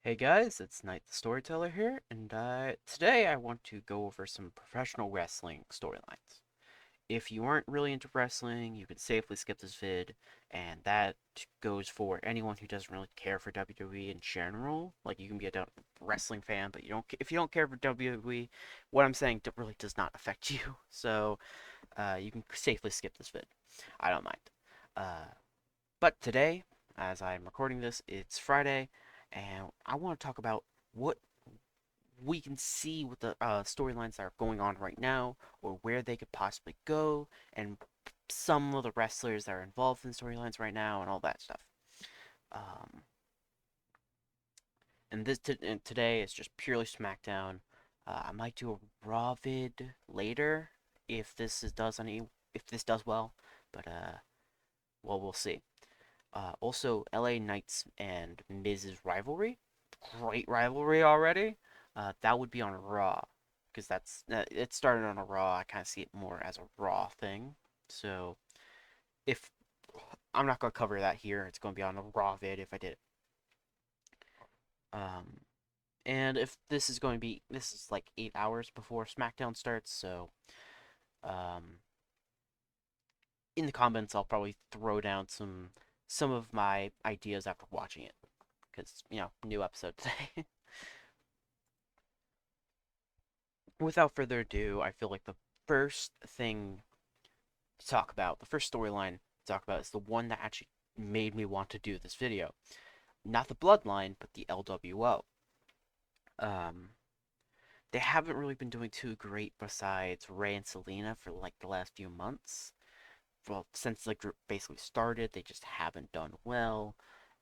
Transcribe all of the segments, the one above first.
Hey guys, it's Knight the Storyteller here, and today I want to go over some professional wrestling storylines. If you aren't really into wrestling, you can safely skip this vid, and that goes for anyone who doesn't really care for WWE in general. Like you can be a wrestling fan, but if you don't care for WWE, what I'm saying really does not affect you. So you can safely skip this vid. I don't mind. Uh, but today, as I'm recording this, it's Friday, and I want to talk about what we can see with the storylines that are going on right now, or where they could possibly go, and some of the wrestlers that are involved in storylines right now, and all that stuff. Um, and today is just purely SmackDown. I might do a Raw vid later if this does well, but well, we'll see. Also, LA Knights and Miz's rivalry, great rivalry already. That would be on Raw, because it started on a Raw. I kind of see it more as a Raw thing. So if I'm not gonna cover that here, it's gonna be on a Raw vid if I did. Um, and if this is like 8 hours before SmackDown starts, so um, in the comments I'll probably throw down some of my ideas after watching it, because new episode today. Without further ado, I feel like first thing the first storyline to talk about is the one that actually made me want to do this video. Not the Bloodline, but the LWO. Um, they haven't really been doing too great besides Ray and Selena for like the last few months. Well, since the group basically started, they just haven't done well.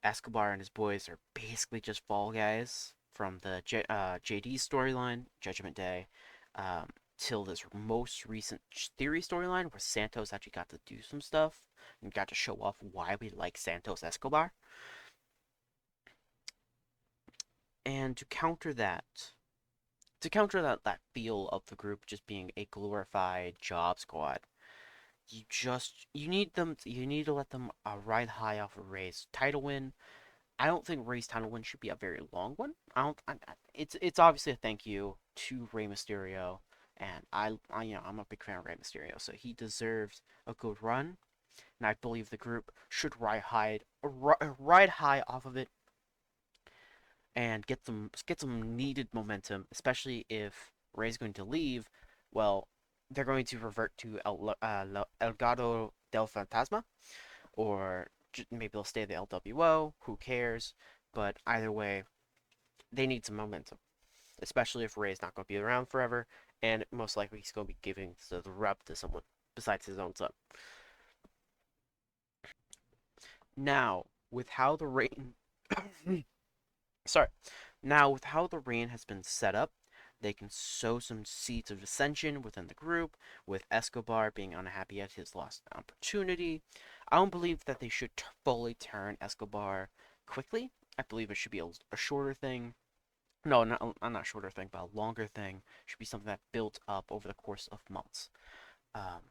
Escobar and his boys are basically just fall guys from the JD storyline, Judgment Day, um, till this most recent Theory storyline where Santos actually got to do some stuff and got to show off why we like Santos Escobar. And to counter that feel of the group just being a glorified job squad, you need to let them ride high off of Ray's title win. I don't think Ray's title win should be a very long one. I don't. It's obviously a thank you to Rey Mysterio, and I'm a big fan of Rey Mysterio, so he deserves a good run, and I believe the group should ride high off of it and get some needed momentum, especially if Ray's going to leave. Well, they're going to revert to El Gato del Fantasma, or maybe they'll stay the LWO. Who cares? But either way, they need some momentum, especially if Ray's not going to be around forever, and most likely he's going to be giving the rep to someone besides his own son. Now, with how the reign, sorry, now with how the reign has been set up, they can sow some seeds of dissension within the group, with Escobar being unhappy at his lost opportunity. I don't believe that they should fully turn Escobar quickly. I believe it should be a shorter thing. No, not shorter thing, but a longer thing. It should be something that built up over the course of months. Um,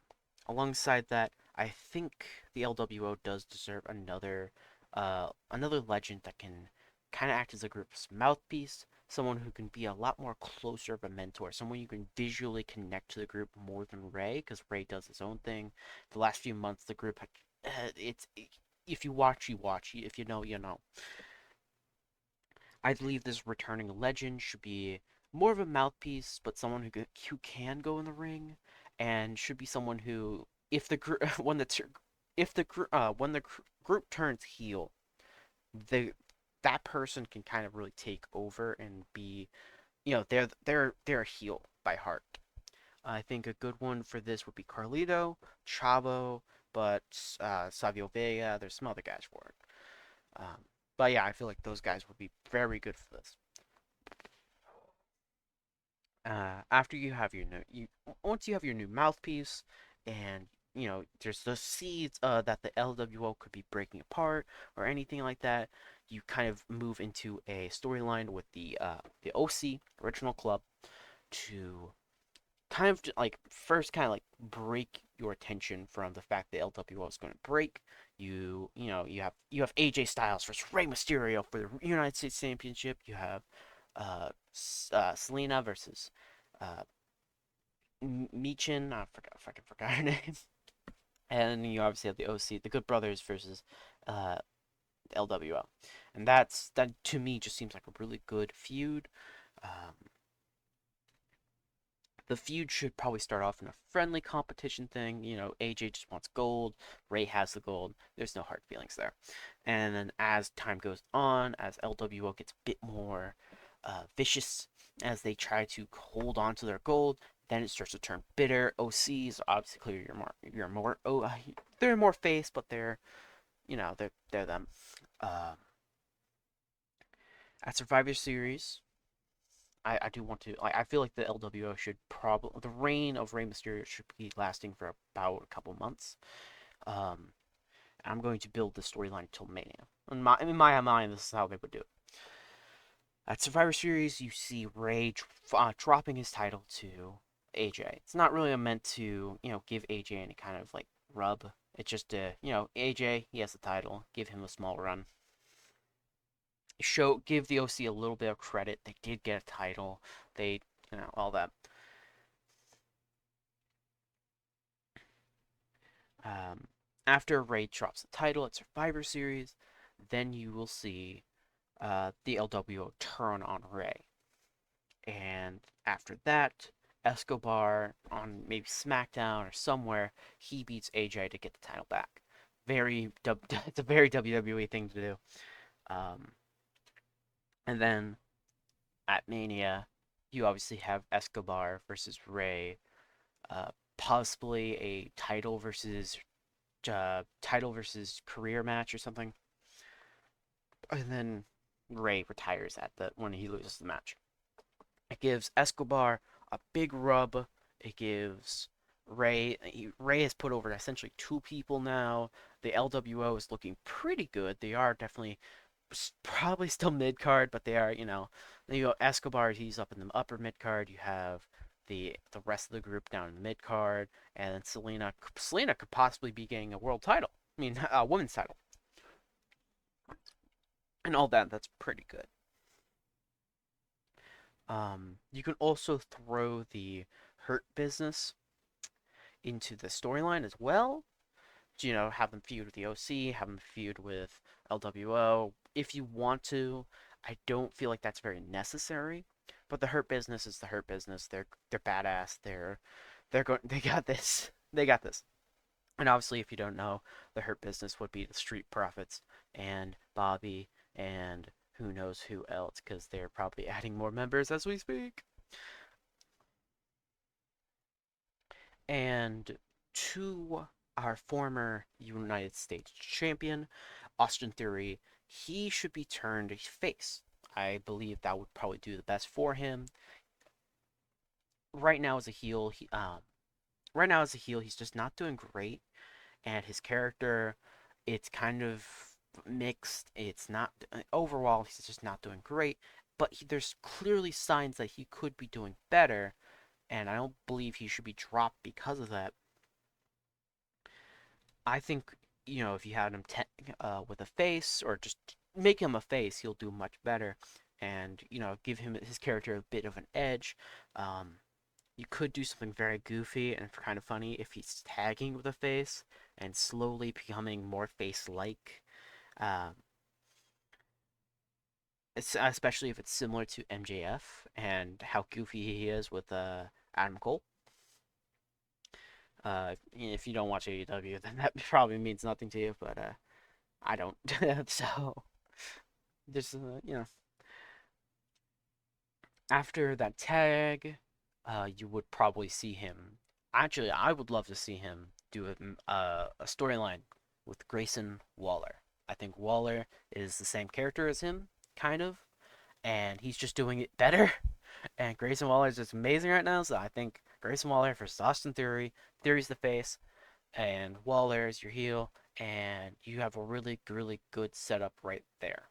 Alongside that, I think the LWO does deserve another legend that can kind of act as a group's mouthpiece, someone who can be a lot more closer of a mentor, someone you can visually connect to the group more than Ray, because Ray does his own thing. The last few months, the group it's if you watch, you watch. If you know, you know. I believe this returning legend should be more of a mouthpiece, but someone who can go in the ring, and should be someone who, if the group when the if the when the group turns heel, the that person can kind of really take over and be, they're a heel by heart. I think a good one for this would be Carlito, Chavo, but Savio Vega. There's some other guys for it. Um, but yeah, I feel like those guys would be very good for this. After you have your new you once you have your new mouthpiece, and there's the seeds that the LWO could be breaking apart or anything like that, you kind of move into a storyline with the OC original club to kind of like first kind of like break your attention from the fact that LWO is going to break. You have AJ Styles versus Rey Mysterio for the United States Championship. You have Selena versus uh, Michin. I fucking forgot her name. And then you obviously have the OC, the Good Brothers versus uh, LWO, and that to me just seems like a really good feud. Um, the feud should probably start off in a friendly competition thing. AJ just wants gold. Ray has the gold. There's no hard feelings there. And then as time goes on, as LWO gets a bit more vicious, as they try to hold on to their gold, then it starts to turn bitter. OCs obviously you're more they're more face, but they're them. Uh, at Survivor Series, I do want to like I feel like the LWO should probably the reign of Rey Mysterio should be lasting for about a couple months. Um, I'm going to build the storyline until Mania. In my mind, this is how they would do it. At Survivor Series, you see Ray dropping his title to AJ. It's not really meant to give AJ any kind of like rub. It's just AJ, he has the title. Give him a small run. Give the OC a little bit of credit. They did get a title. They all that. Um, After Ray drops the title at Survivor Series, then you will see the LWO turn on Ray, and after that, Escobar on maybe Smackdown or somewhere, he beats AJ to get the title back. It's a very WWE thing to do. Um, and then at Mania, you obviously have Escobar versus Ray, possibly a title versus career match or something, and then Ray retires at the when he loses the match. It gives Escobar a big rub. It gives Ray has put over essentially two people now. The LWO is looking pretty good. They are definitely probably still mid card, but they are Escobar. He's up in the upper mid card. You have the rest of the group down in the mid card, and then Selena could possibly be getting a world title. I mean, a women's title, and all that. That's pretty good. You can also throw the Hurt Business into the storyline as well. Have them feud with the OC, have them feud with LWO if you want to. I don't feel like that's very necessary, but the Hurt Business is the Hurt Business. They're badass. They're going. They got this. They got this. And obviously, if you don't know, the Hurt Business would be the Street Profits and Bobby and who knows who else, because they're probably adding more members as we speak. And to our former United States champion, Austin Theory, he should be turned face. I believe that would probably do the best for him. Right now as a heel, he's just not doing great, and his character, it's kind of mixed. It's not overall, he's just not doing great, but there's clearly signs that he could be doing better, and I don't believe he should be dropped because of that. I think if you had him with a face or just make him a face, he'll do much better, and give him his character a bit of an edge. Um, you could do something very goofy and kind of funny if he's tagging with a face and slowly becoming more face-like. Um, especially if it's similar to MJF and how goofy he is with Adam Cole. If you don't watch AEW, then that probably means nothing to you, but I don't. So just after that tag, you would probably see him. Actually, I would love to see him do a storyline with Grayson Waller. I think Waller is the same character as him, kind of, and he's just doing it better. And Grayson Waller is just amazing right now, so I think Grayson Waller versus Austin Theory. Theory's the face, and Waller is your heel, and you have a really, really good setup right there.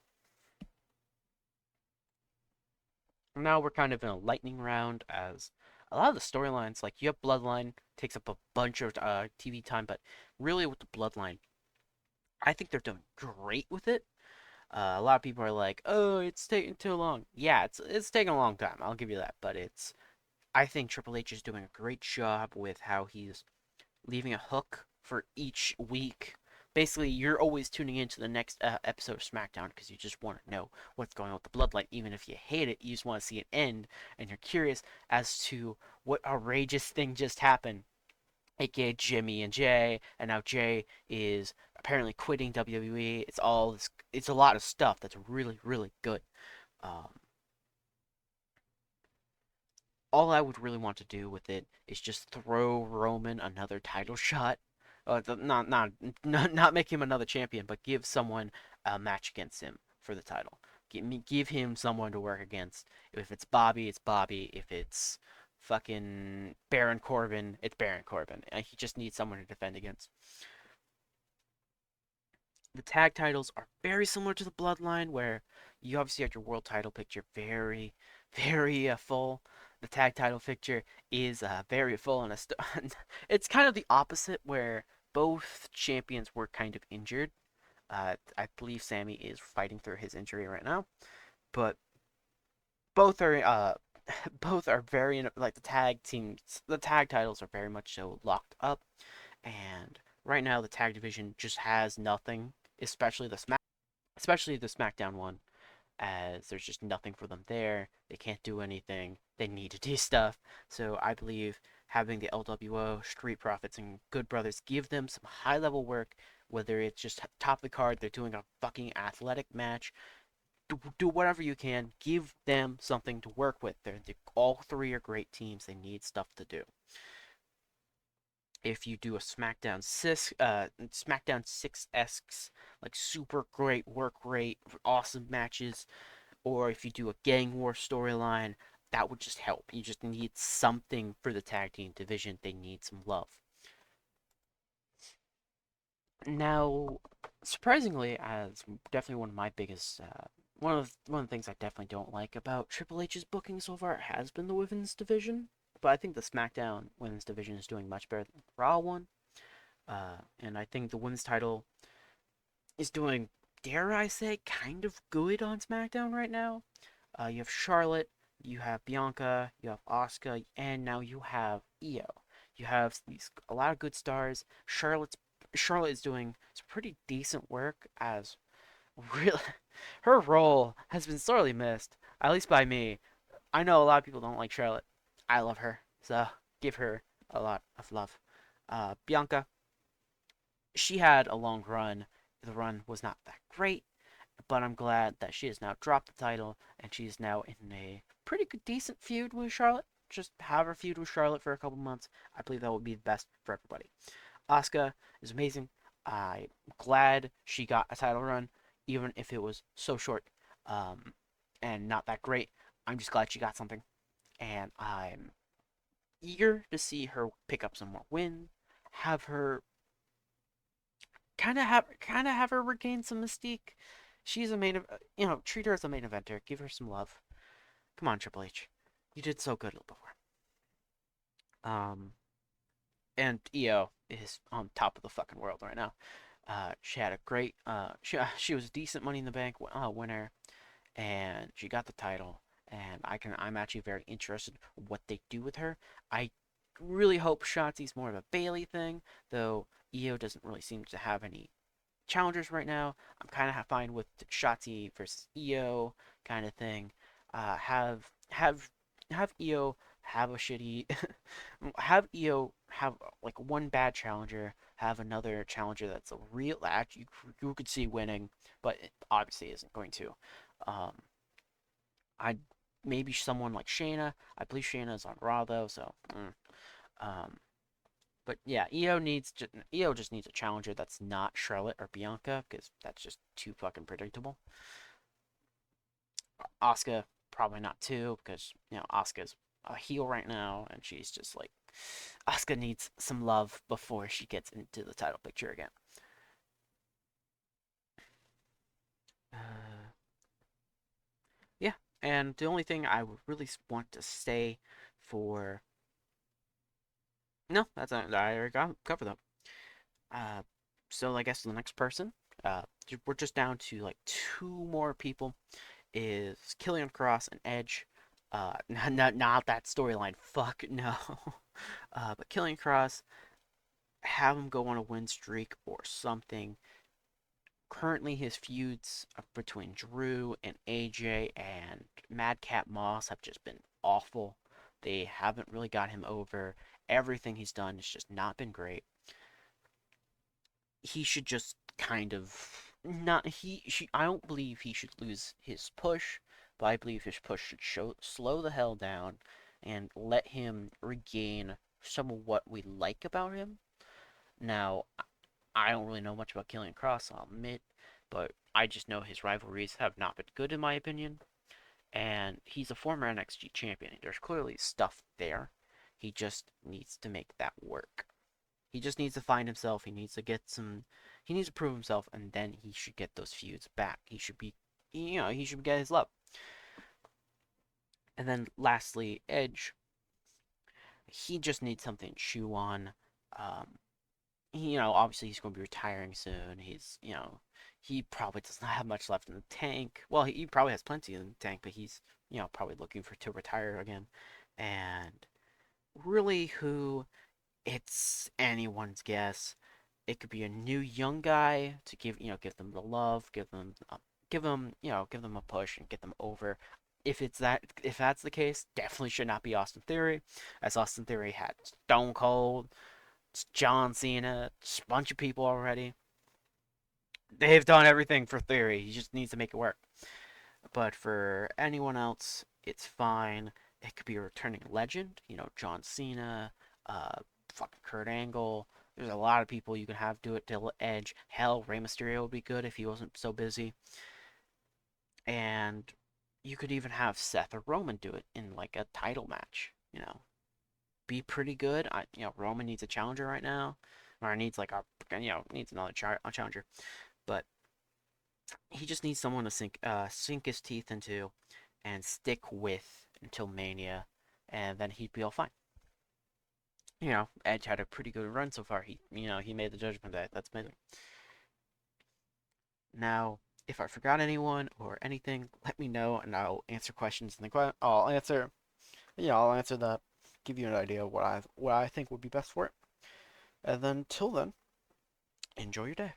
Now we're kind of in a lightning round, as a lot of the storylines, like you have Bloodline, takes up a bunch of TV time, but really with the Bloodline, I think they're doing great with it. A lot of people are like, "Oh, it's taking too long." Yeah, it's taking a long time. I'll give you that, but it's I think Triple H is doing a great job with how he's leaving a hook for each week. Basically, you're always tuning into the next episode of Smackdown because you just want to know what's going on with the Bloodline. Even if you hate it, you just want to see it end, and you're curious as to what outrageous thing just happened, aka Jimmy and Jay, and now Jay is apparently quitting WWE. It's all this, it's a lot of stuff that's really, really good. Um, all I would really want to do with it is just throw Roman another title shot. Not make him another champion, but give someone a match against him for the title. Give him someone to work against. If it's Bobby, it's Bobby. If it's fucking Baron Corbin, it's Baron Corbin. He just needs someone to defend against. The tag titles are very similar to the Bloodline, where you obviously have your world title picture very, very full. The tag title picture is very full, and it's kind of the opposite, where both champions were kind of injured. I believe Sammy is fighting through his injury right now, but both are both are very like the tag teams. The tag titles are very much so locked up, and right now the tag division just has nothing, especially the SmackDown one, as there's just nothing for them there. They can't do anything. They need to do stuff. So I believe having the LWO, Street Profits, and Good Brothers give them some high level work, whether it's just top of the card, they're doing a fucking athletic match. Do whatever you can. Give them something to work with. All three are great teams. They need stuff to do. If you do a SmackDown 6 esque, like super great work rate, awesome matches, or if you do a gang war storyline, that would just help. You just need something for the tag team division. They need some love. Now, surprisingly, as definitely one of my biggest, one of the things I definitely don't like about Triple H's booking so far has been the women's division. But I think the SmackDown women's division is doing much better than the Raw one. And I think the women's title is doing, dare I say, kind of good on SmackDown right now. You have Charlotte, you have Bianca, you have Asuka, and now you have Io. You have a lot of good stars. Charlotte is doing some pretty decent work as really her role has been sorely missed, at least by me. I know a lot of people don't like Charlotte. I love her, so give her a lot of love. Bianca, she had a long run. The run was not that great, but I'm glad that she has now dropped the title and she's now in a pretty good, decent feud with Charlotte. Just have her feud with Charlotte for a couple months. I believe that would be the best for everybody. Asuka is amazing. I'm glad she got a title run, even if it was so short um, and not that great. I'm just glad she got something, and I'm eager to see her pick up some more wins, have her kind of have her regain some mystique. She's a treat her as a main eventer. Give her some love. Come on, Triple H, you did so good before. Um, and Io is on top of the fucking world right now. She had a great. She was a decent Money in the Bank winner, and she got the title. And I'm actually very interested in what they do with her. I really hope Shotzi's more of a Bailey thing, though Io doesn't really seem to have any challengers right now. I'm kind of fine with Shotzi versus Io kind of thing. Have Io have a shitty have Io have like one bad challenger, have another challenger that's a real that you could see winning, but it obviously isn't going to. Um, I maybe someone like Shayna. I believe Shayna is on Raw though, so. Um, but yeah, Io just needs a challenger that's not Charlotte or Bianca because that's just too fucking predictable. Asuka probably not too because Asuka's a heel right now and she's just like Asuka needs some love before she gets into the title picture again. Uh, yeah, and the only thing I would really want to say for no, that's not, I already covered that. Uh, so I guess the next person we're just down to like two more people. Is Killian Cross and Edge? Not that storyline. Fuck no. But Killian Cross, have him go on a win streak or something. Currently, his feuds between Drew and AJ and Madcap Moss have just been awful. They haven't really got him over. Everything he's done has just not been great. He should just kind of not I don't believe he should lose his push, but I believe his push should slow the hell down and let him regain some of what we like about him. Now, I don't really know much about Killian Cross, I'll admit, but I just know his rivalries have not been good in my opinion, and he's a former NXT champion. There's clearly stuff there. He just needs to make that work. He just needs to find himself. He needs to get some. He needs to prove himself, and then he should get those feuds back. He should be, he should get his love. And then lastly, Edge. He just needs something to chew on. Um, obviously he's going to be retiring soon. He probably does not have much left in the tank. Well, he probably has plenty in the tank, but he's, probably looking to retire again. And really, who it's anyone's guess. It could be a new young guy to give them the love, give them a push and get them over. If that's the case, definitely should not be Austin Theory, as Austin Theory had Stone Cold, John Cena, just a bunch of people already. They've done everything for Theory. He just needs to make it work. But for anyone else, it's fine. It could be a returning legend, John Cena, fucking Kurt Angle. There's a lot of people you can have do it to Edge. Hell, Rey Mysterio would be good if he wasn't so busy. And you could even have Seth or Roman do it in like a title match. Be pretty good. Roman needs a challenger right now, or needs like needs another challenger. But he just needs someone to sink his teeth into, and stick with until Mania, and then he'd be all fine. Edge had a pretty good run so far. He made the Judgment Day. That's amazing. Now, if I forgot anyone or anything, let me know, and I'll answer questions. I'll answer that. Give you an idea of what I think would be best for it. And then, till then, enjoy your day.